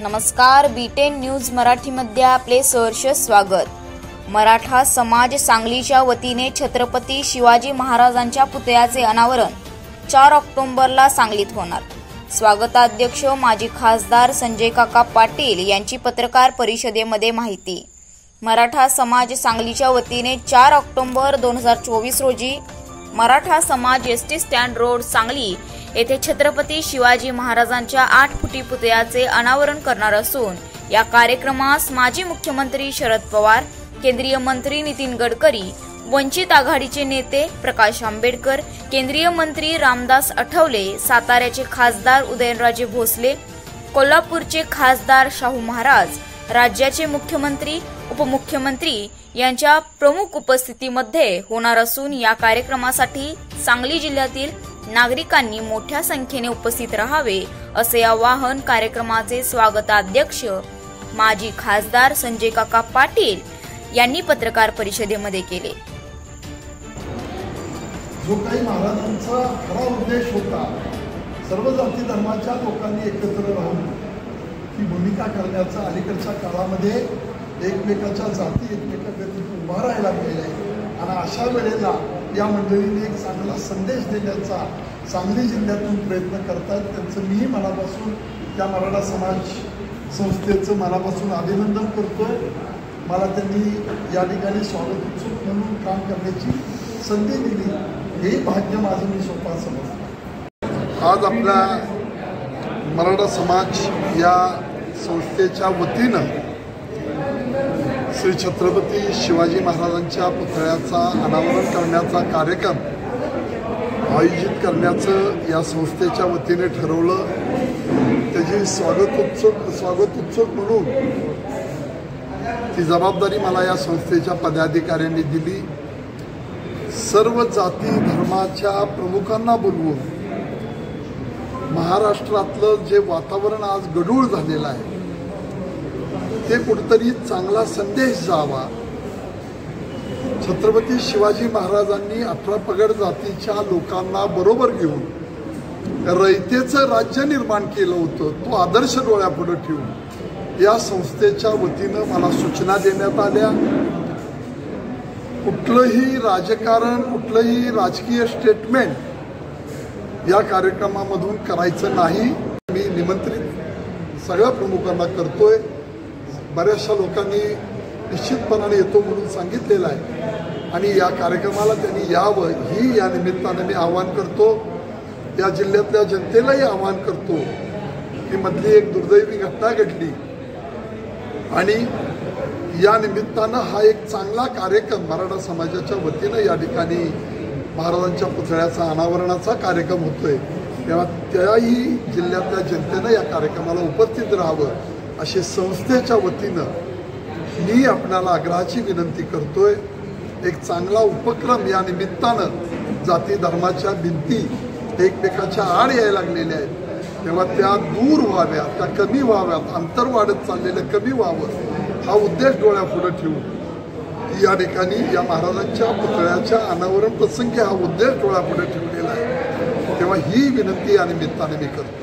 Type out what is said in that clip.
नमस्कार, B10 news मराठीमध्ये आपले सहर्ष स्वागत। मराठा समाज सांगलीच्या वतीने छत्रपती शिवाजी महाराजांच्या पुतळ्याचे अनावरण 4 ऑक्टोबरला सांगलीत होणार। स्वागताध्यक्ष माजी खासदार संजय काका पाटील यांची पत्रकार परिषदेमध्ये माहिती। मराठा समाज सांगलीच्या वतीने 4 ऑक्टोबर 2024 रोजी मराठा समाज एसटी स्टँड रोड सांगली येथे छत्रपती शिवाजी महाराजांच्या 8 फुटी पुतळ्याचे अनावरण करणार असून या कार्यक्रमास माजी मुख्यमंत्री शरद पवार, केंद्रीय मंत्री नितीन गडकरी, वंचित आघाडीचे नेते प्रकाश आंबेडकर, केंद्रीय मंत्री रामदास आठवले, साताऱ्याचे खासदार उदयनराजे भोसले, कोल्हापूरचे खासदार शाहू महाराज, राज्याचे मुख्यमंत्री, उपमुख्यमंत्री यांच्या प्रमुख उपस्थितीमध्ये होणार असून या कार्यक्रमासाठी सांगली जिल्ह्यातील नागरिकांनी मोठ्या संख्येने उपस्थित राहावे असे आवाहन कार्यक्रमाचे स्वागताध्यक्ष माजी खासदार संजय काका पाटील यांनी पत्रकार परिषदेमध्ये केले। जो काही महाराजांचा खरा उद्देश होता, सर्व जाती धर्माच्या लोकांनी एकत्र राहून ही भूमिका करण्याचा अलीकडच्या काळामध्ये एकमेकाच्या जाती एकमेकांकडे उभा राहायला मिळाले आणि अशा वेळेला या मंडळीने एक चांगला संदेश देण्याचा सांगली जिल्ह्यातून प्रयत्न करतात। त्यांचं मी मनापासून त्या मराठा समाज संस्थेचं मनापासून अभिनंदन करतोय। मला त्यांनी या ठिकाणी स्वागत उत्सुक म्हणून काम करण्याची संधी दिली, हे भाग्य माझं मी स्वतः समजतो। आज आपल्या मराठा समाज या संस्थेच्या वतीनं श्री छत्रपती शिवाजी महाराजांच्या पुतळ्याचा अनावरण करण्याचा कार्यक्रम आयोजित करण्याचं या संस्थेच्या वतीने ठरवलं। त्याची स्वागत उत्सुक म्हणून ती जबाबदारी मला या संस्थेच्या पदाधिकाऱ्यांनी दिली। सर्व जाती धर्माच्या प्रमुखांना बोलवून महाराष्ट्रातलं जे वातावरण आज गढूळ झालेलं आहे ते कुठेतरी चांगला संदेश जावा। छत्रपती शिवाजी महाराजांनी 18 पगड जातीच्या लोकांना बरोबर घेऊन रयतेचं राज्य निर्माण केलं होतं, तो आदर्श डोळ्यापुढे ठेवून या संस्थेच्या वतीनं मला सूचना देण्यात आल्या। कुठलंही राजकारण, कुठलंही राजकीय स्टेटमेंट या कार्यक्रमामधून करायचं नाही। मी निमंत्रित सगळ्या प्रमुखांना करतोय। बऱ्याचशा लोकांनी निश्चितपणाने येतो म्हणून सांगितलेलं आहे आणि या कार्यक्रमाला त्यांनी यावं ही या निमित्ताने मी आवाहन करतो। या जिल्ह्यातल्या जनतेलाही आवाहन करतो की मधली एक दुर्दैवी घटना घडली आणि या निमित्तानं हा एक चांगला कार्यक्रम मराठा समाजाच्या वतीनं या ठिकाणी महाराजांच्या पुतळ्याचा अनावरणाचा कार्यक्रम होतोय, तेव्हा त्याही जिल्ह्यातल्या जनतेनं या कार्यक्रमाला उपस्थित राहावं अशी संस्थेच्या वतीनं मी आपल्याला आग्रहाची विनंती करतोय। एक चांगला उपक्रम या निमित्तानं जाती धर्माच्या भिंती एकमेकाच्या आड यायला लागलेल्या आहेत, तेव्हा त्या दूर व्हाव्यात, त्या कमी व्हाव्यात, अंतर वाढत चाललेलं कमी व्हावं हा उद्देश डोळ्यापुढे ठेवून या ठिकाणी या महाराजांच्या पुतळ्याच्या अनावरण प्रसंगी हा उद्देश डोळ्यापुढे ठेवलेला आहे, तेव्हा ही विनंती या निमित्ताने मी करतो।